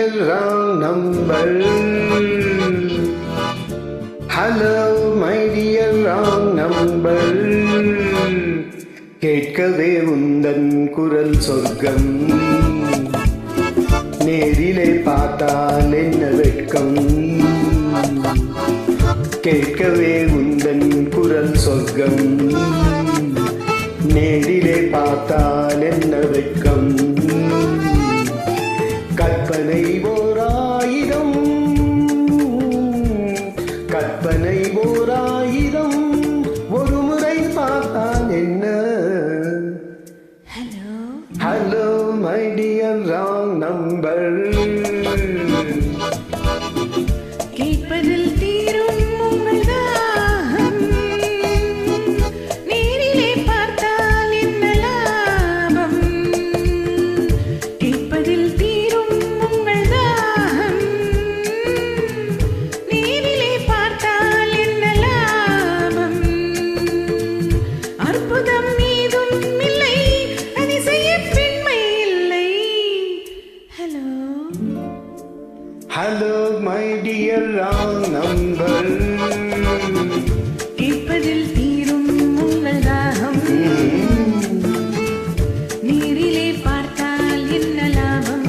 dear wrong number. Hello my dear wrong number. கேட்கவே உந்தன் குரல் சொர்க்கம், நேரிலே பார்த்தால் என்ன வெட்கம். கேட்கவே உந்தன் குரல் சொர்க்கம், நேரிலே பார்த்தால் என்ன வெட்கம். கற்பனை ஓராயிரம், கற்பனை ஓராயிரம், ஒரு முறை பார்த்தால் என்ன. Hello my dear wrong number. கேட்பதில் தீரும் உங்கள் தாகம், நேரிலே பார்த்தால் என்ன லாபம். கேட்பதில் தீரும் உங்கள் தாகம், நேரிலே பார்த்தால் என்ன லாபம். அற்புதம் ஏதும் இல்லை, அதிசய பெண்மை இல்லை. Hello Hello my dear wrong number. கேட்பதில் தீரும் உங்கள் தாகம், நீரிலே பார்த்தால் என்ன லாபம்.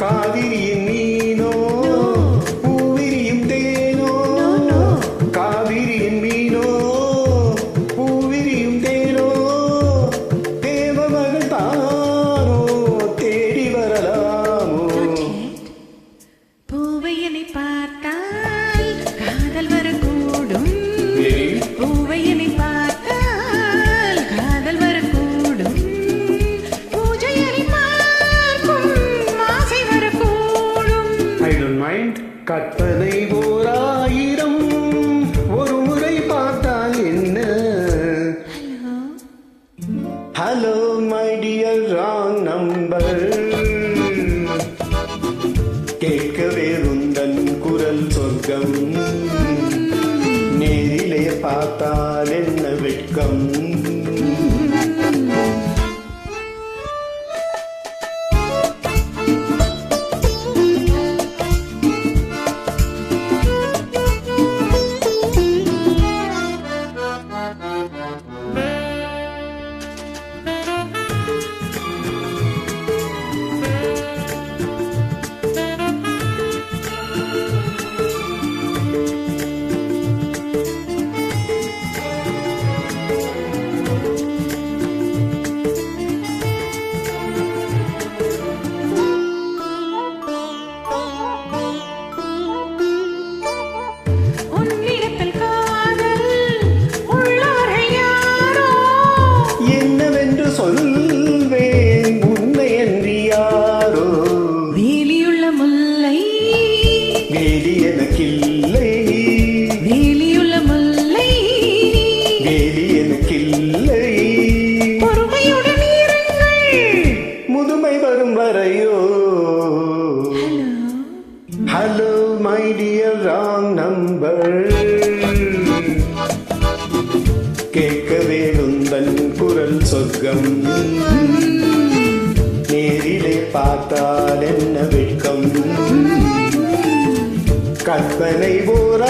காவிரியின் மீனோ பூவிரியும் தேனோ, காவிரியின் மீனோ பூவிரியும் தேனோ, தேவமகள் தானோ தேடி வரலாமோ. பூவையனை பார்த்தால் காதல் வரக்கூடும், பூவையனை பார்த்தால் காதல் வரக்கூடும். பூஜையனை பார்க்கும் ஆசை வரக்கூடும். I don't mind. கற்பனை ஓராயிரம், ஒரு முறை பார்த்தால் என்ன. Hello my dear wrong number. கேட்கவே உந்தன் குரல் சொர்க்கம், நேரிலே பார்த்தால் என்ன வெட்கம். உன்னிடத்தில் காதல் உள்ளவர்கள் யாரோ, என்னவென்று சொல்வேன் உண்மையன்றி யாரோ. வேலியுள்ள முல்லை, வேலி எனக்கில்லை, வேலியுள்ள முல்லை, வேலி எனக்கில்லை. பொறுமையுடன் இருங்கள். முதுமை வரும் வரையோ. Hello my dear wrong number. கேட்கவே உந்தன் குரல் சொர்க்கம், நேரிலே பார்த்தால் என்ன வெட்கம். கற்பனை ஓர